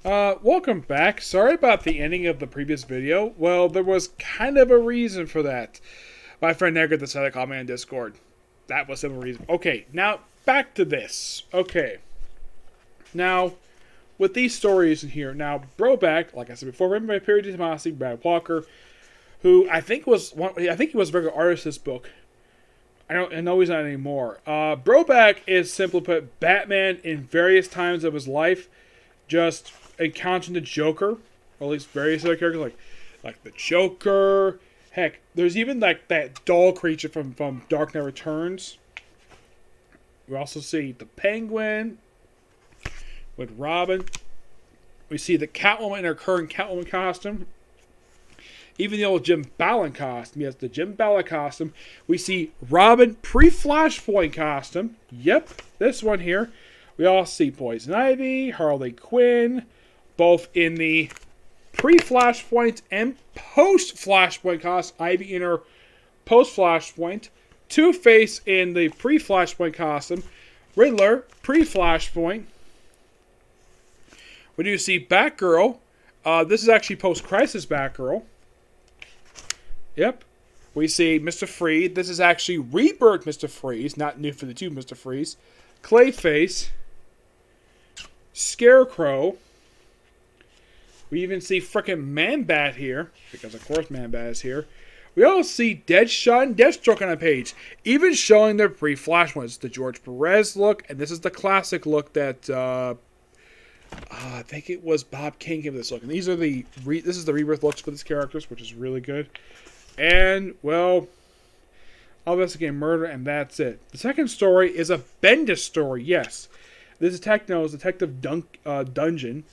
Welcome back. Sorry about the ending of the previous video. Well, there was kind of a reason for that. My friend Edgar decided to call me on Discord. That was the reason. Okay, now back to this. Okay. Now, with these stories in here, now Broback, like I said before, written by Perry DeTomasi, Brad Walker, who I think he was a regular artist this book. I know he's not anymore. Broback is simply put Batman in various times of his life, just encountering the Joker, or at least various other characters like the Joker. Heck, there's even like that doll creature from Dark Knight Returns. We also see the Penguin with Robin. We see the Catwoman in her current Catwoman costume. Even the old Jim Ballin costume. Yes, the Jim Ballin costume. We see Robin pre-Flashpoint costume. Yep, this one here. We all see Poison Ivy, Harley Quinn, both in the pre-Flashpoint and post-Flashpoint costume. Ivy in her post-Flashpoint. Two-Face in the pre-Flashpoint costume. Riddler, pre-Flashpoint. We do see Batgirl. This is actually post-Crisis Batgirl. Yep. We see Mr. Freeze. This is actually Rebirth Mr. Freeze, not New 52 Mr. Freeze. Clayface. Scarecrow. We even see frickin' Man-Bat here, because of course Man-Bat is here. We also see Deadshot and Deathstroke on a page, even showing their pre-Flash ones. The George Perez look, and this is the classic look that I think it was Bob Kane gave this look. And these are this is the Rebirth looks for these characters, which is really good. And, well, I'll investigate murder, and that's it. The second story is a Bendis story, yes. This is Techno's Detective Dungeon.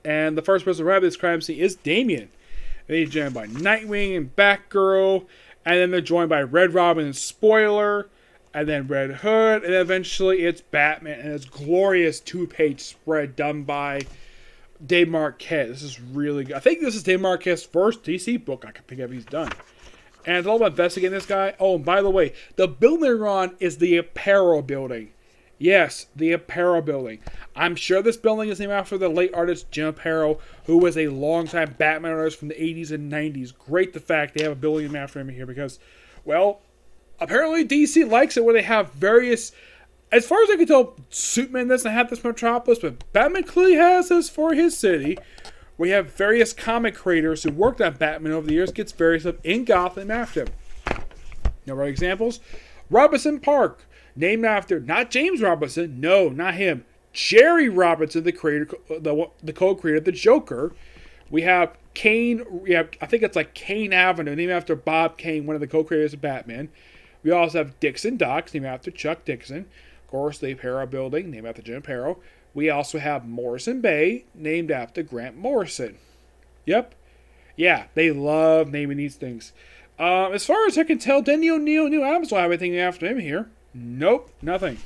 And the first person to arrive at this crime scene is Damian. And he's joined by Nightwing and Batgirl. And then they're joined by Red Robin and Spoiler. And then Red Hood. And eventually it's Batman and his glorious two-page spread done by Dave Marquez. This is really good. I think this is Dave Marquez's first DC book I can think of he's done. And it's all about investigating this guy. Oh, and by the way, the building they're on is the Apparel Building. Yes, the Apparel Building. I'm sure this building is named after the late artist Jim Aparo, who was a longtime Batman artist from the 80s and 90s. Great the fact they have a building named after him here because, well, apparently DC likes it where they have various... As far as I can tell, Superman doesn't have this Metropolis, but Batman clearly has this for his city. We have various comic creators who worked on Batman over the years, gets various stuff in Gotham after him. Number of examples. Robinson Park, named after, not James Robinson, no, not him. Jerry Robinson, the creator, the co-creator of the Joker. We have Kane, I think it's like Kane Avenue, named after Bob Kane, one of the co-creators of Batman. We also have Dixon Docks, named after Chuck Dixon. Of course, the Aparo Building, named after Jim Aparo. We also have Morrison Bay, named after Grant Morrison. Yep. Yeah, they love naming these things. As far as I can tell, Denny O'Neil, New Adams will have anything after him here. Nope, nothing.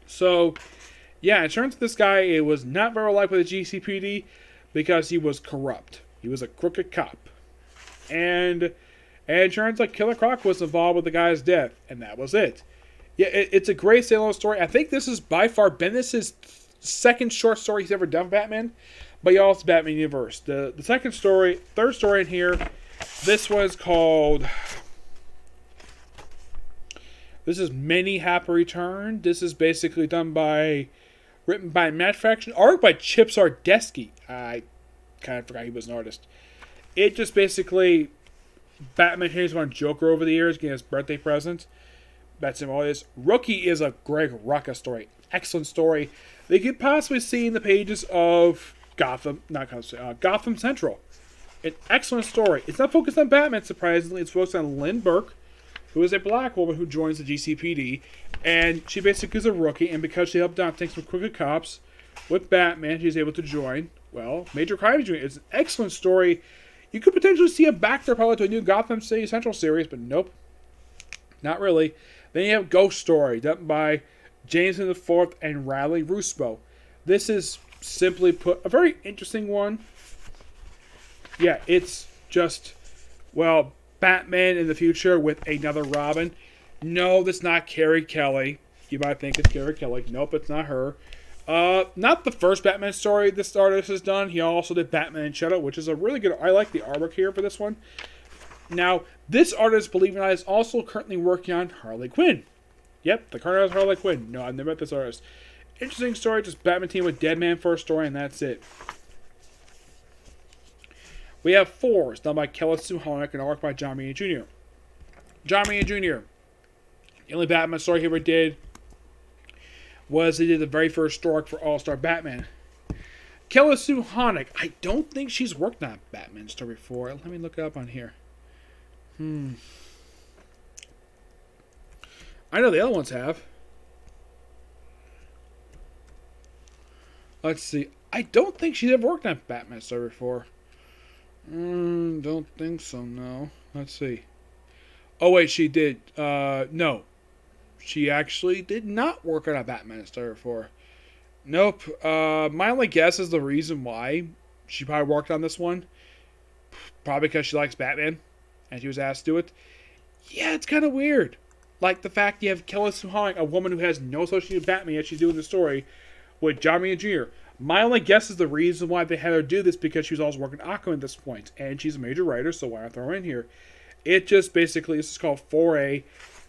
So, yeah, it turns out this guy it was not very well liked by the GCPD because he was corrupt. He was a crooked cop. And it turns out Killer Croc was involved with the guy's death, and that was it. Yeah, it's a great standalone story. I think this is by far Bendis' second short story he's ever done for Batman, but he also Batman Universe. The third story in here, this was called... This is Many Happy Return. This is basically written by Matt Fraction, art by Chip Zdarsky. I kind of forgot he was an artist. It just basically, Batman hears one Joker over the years, getting his birthday present. That's all it is. Rookie is a Greg Rucka story. Excellent story. They could possibly see in the pages of Gotham Central. An excellent story. It's not focused on Batman, surprisingly. It's focused on Lynn Burke, who is a black woman who joins the GCPD. And she basically is a rookie, and because she helped out things with crooked cops with Batman, she's able to join, well, Major Crime Unit. It's an excellent story. You could potentially see a back there probably to a new Gotham City Central series, but nope. Not really. Then you have Ghost Story, done by Jameson IV and Riley Ruspo. This is, simply put, a very interesting one. Yeah, it's just, well, Batman in the future with another Robin. No, that's not Carrie Kelly. You might think it's Carrie Kelly. Nope, it's not her. Not the first Batman story this artist has done. He also did Batman and Shadow, which is a really good. I like the artwork here for this one. Now, this artist, believe it or not, is also currently working on Harley Quinn. Yep, the current artist Harley Quinn. No, I've never met this artist. Interesting story, just Batman team with Deadman for a story, and that's it. We have Fours, done by Kelly Sue Holnick and artwork by John Romita Jr. John Romita Jr. The only Batman story he ever did was he did the very first story for All-Star Batman. Kelly Sue Holnick, I don't think she's worked on a Batman story before. Let me look it up on here. I know the other ones have. Let's see. I don't think she's ever worked on a Batman story before. Don't think so, no. Let's see. Oh, wait, she did. No. She actually did not work on a Batman story before. Nope. My only guess is the reason why she probably worked on this one. Probably because she likes Batman. And she was asked to do it. Yeah, it's kind of weird. Like the fact you have Kelly Sue Holnick, a woman who has no association with Batman, yet she's doing the story with John Romita Jr. My only guess is the reason why they had her do this because she was also working Aquaman at this point. And she's a major writer, so why not throw her in here? It just basically, this is called 4A.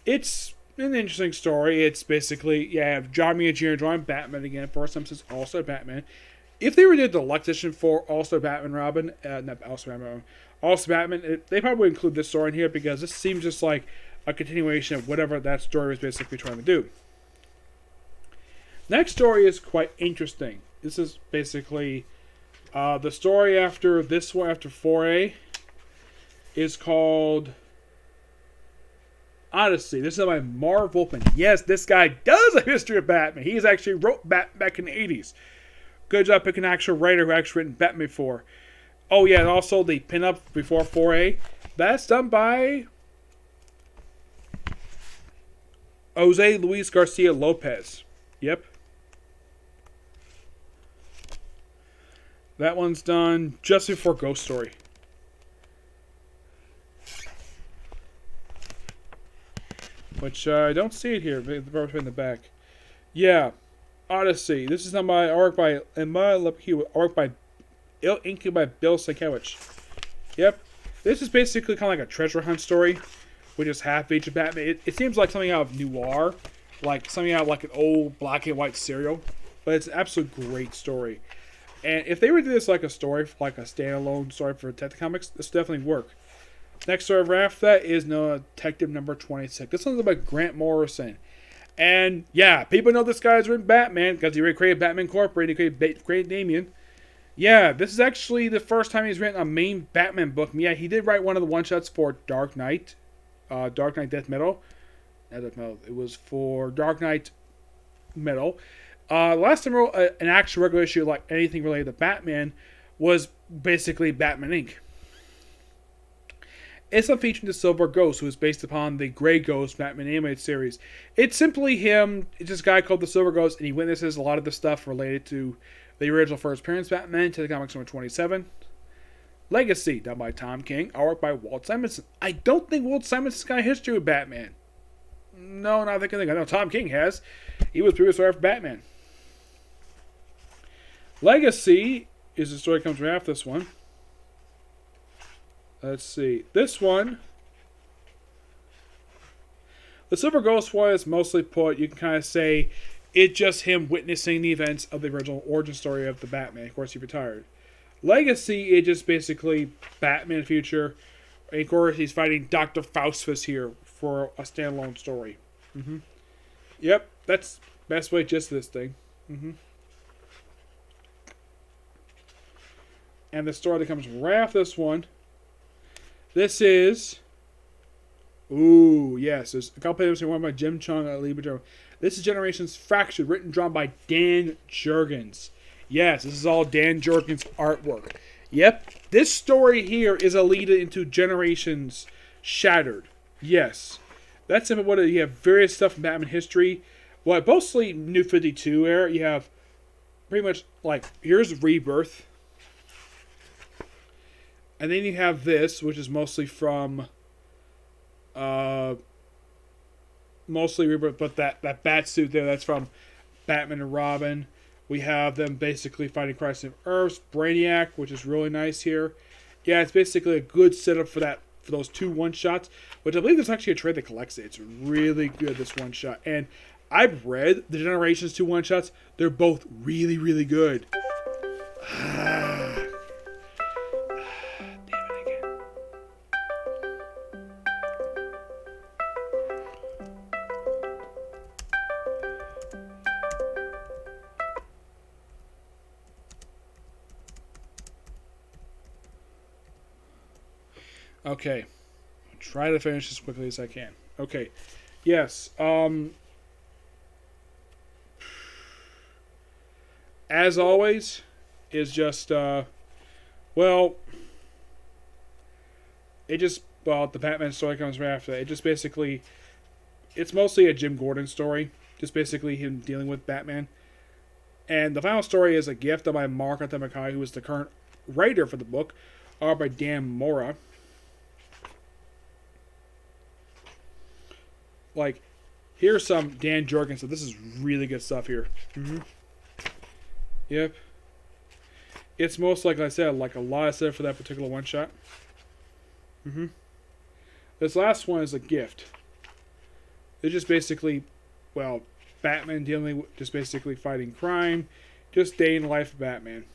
It's an interesting story. It's basically, you have John Romita Jr. drawing Batman again, first time since All-Star Batman. If they were to do the Deluxe edition for All-Star Batman Robin, not All-Star Batman, All-Star Batman, they probably would include this story in here because this seems just like a continuation of whatever that story was basically trying to do. Next story is quite interesting. This is basically the story after this one, after 4A, is called Odyssey. This is by Marv Wolfman. Yes, this guy does a history of Batman. He's actually wrote Batman back in the 80s. Good job picking an actual writer who actually written Batman before. Oh yeah, and also the pinup before 4A. That's done by Jose Luis Garcia Lopez. Yep. That one's done just before Ghost Story. Which I don't see it here. The verse in the back. Yeah, Odyssey. This is done by artwork by artwork by inking by Bill Sienkiewicz. Yep. This is basically kind of like a treasure hunt story, which is half feature Batman. It seems like something out of noir, like something out of like an old black and white serial, but it's an absolute great story. And if they were to do this like a story, like a standalone story for Detective Comics, this would definitely work. Next story after that is Detective number 26. This one's about Grant Morrison. And yeah, people know this guy's written Batman because he created Batman Incorporated, he created Damian. Yeah, this is actually the first time he's written a main Batman book. Yeah, he did write one of the one-shots for Dark Knight. Dark Knight Death Metal. Not Death Metal. It was for Dark Knight Metal. Last time I wrote an actual regular issue like anything related to Batman was basically Batman Inc. It's not featuring the Silver Ghost, who is based upon the Grey Ghost Batman animated series. It's simply him. It's this guy called the Silver Ghost, and he witnesses a lot of the stuff related to the original first appearance Batman, to the comics number 27. Legacy, done by Tom King, artwork by Walt Simonson. I don't think Walt Simonson's got a history with Batman. No, not thinking. I know Tom King has. He was previous writer for Batman. Legacy is the story that comes right after this one. Let's see. This one, the Silver Ghost was mostly put, you can kind of say, it's just him witnessing the events of the original origin story of the Batman. Of course, he retired. Legacy is just basically Batman future. And of course, he's fighting Dr. Faustus here for a standalone story. Yep, that's the best way just this thing. And the story that comes right after this one. This is... Ooh, yes. There's a couple pages here, one by Jim Chung and Lee Bedro. This is Generations Fractured, written and drawn by Dan Jurgens. Yes, this is all Dan Jurgens' artwork. Yep, this story here is a lead into Generations Shattered. Yes. That's simply what it is. You have various stuff from Batman history. Well, mostly New 52 era. You have pretty much, like, here's Rebirth. And then you have this, which is mostly from... mostly Rebirth, but that bat suit there, that's from Batman and Robin. We have them basically fighting Crisis of Earths, Brainiac, which is really nice here. Yeah, it's basically a good setup for those 2 one-shots, which I believe there's actually a trade that collects it. It's really good, this one-shot. And I've read the Generations 2 one-shots. They're both really, really good. Damn it again. Okay. I'll try to finish as quickly as I can. Okay. Yes. As always, is just, well, the Batman story comes right after that. It just basically, it's mostly a Jim Gordon story. Just basically him dealing with Batman. And the final story is a gift by Mark Arthur McKay, who is the current writer for the book, art by Dan Mora. Like, here's some Dan Jorgensen. This is really good stuff here. Yep. It's most like I said, like a lot of stuff for that particular one shot. This last one is a gift. It's just basically, well, Batman dealing with just basically fighting crime, just day in the life of Batman.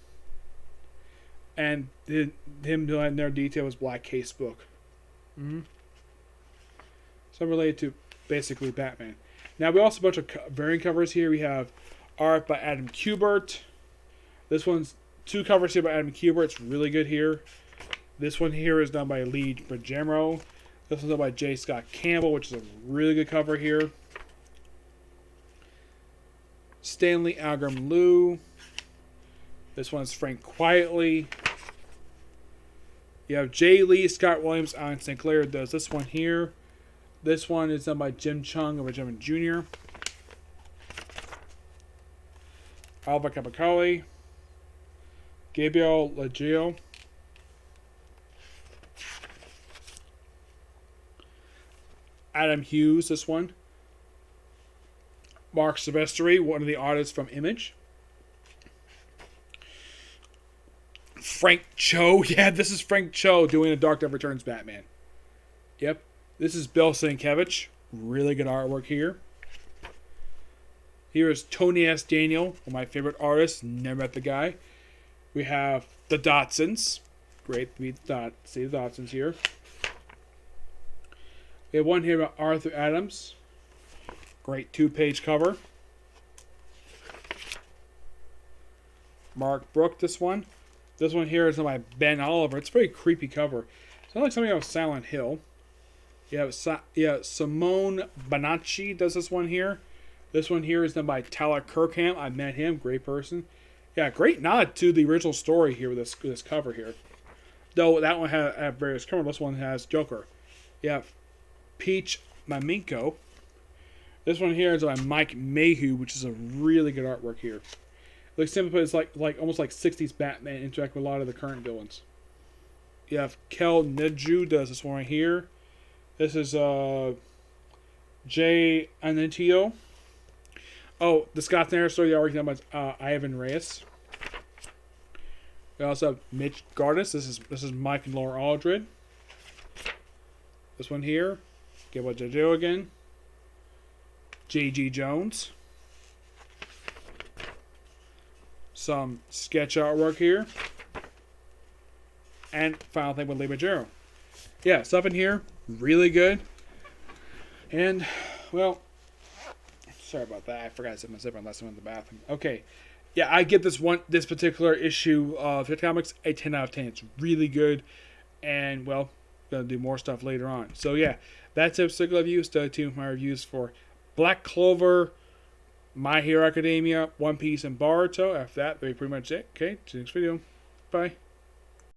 And him doing their detail was Black Case book. So related to basically Batman. Now we also have a bunch of variant covers here. We have art by Adam Kubert. This one's 2 covers here by Adam Kubert. It's really good here. This one here is done by Lee Bergamo. This one's done by J. Scott Campbell, which is a really good cover here. Stanley Algram Liu. This one's Frank Quietly. You have J. Lee, Scott Williams, Alan Sinclair does this one here. This one is done by Jim Chung of Benjamin Jr. Alba Capicoli. Gabriel Leggio. Adam Hughes, this one. Mark Silvestri, one of the artists from Image. Frank Cho. Yeah, this is Frank Cho doing a Dark Knight Returns Batman. Yep. This is Bill Sienkiewicz. Really good artwork here. Here is Tony S. Daniel, one of my favorite artists. Never met the guy. We have the Dotsons. Great to see the Dotsons here. We have one here about Arthur Adams. Great 2-page cover. Mark Brook, this one. This one here is by Ben Oliver. It's a very creepy cover. Sounds like something out of Silent Hill. You have Simone Bonacci does this one here. This one here is done by Tyler Kirkham. I met him. Great person. Yeah, great nod to the original story here with this cover here. Though that one had various covers. This one has Joker. You have Peach Maminko. This one here is by Mike Mayhew, which is a really good artwork here. Looks simply, it's like almost like 60s Batman interact with a lot of the current villains. You have Kel Nedju does this one right here. This is Jay Anantio. Oh, the Scott Snyder story you already know about Ivan Reyes. We also have Mitch Gardis. This is Mike and Laura Aldred. This one here, Gabriel Jojo again. J.G. Jones. Some sketch artwork here. And final thing with Lee Majero. Yeah, stuff in here, really good. And, well, sorry about that. I forgot to set my zipper unless I'm in the bathroom. Okay. Yeah, I give this particular issue of Hit Comics a 10 out of 10. It's really good. And, well, going to do more stuff later on. So, yeah, that's a particular review. Stay tuned for my reviews for Black Clover, My Hero Academia, One Piece, and Boruto. After that, that'll be pretty much it. Okay, see you next video. Bye.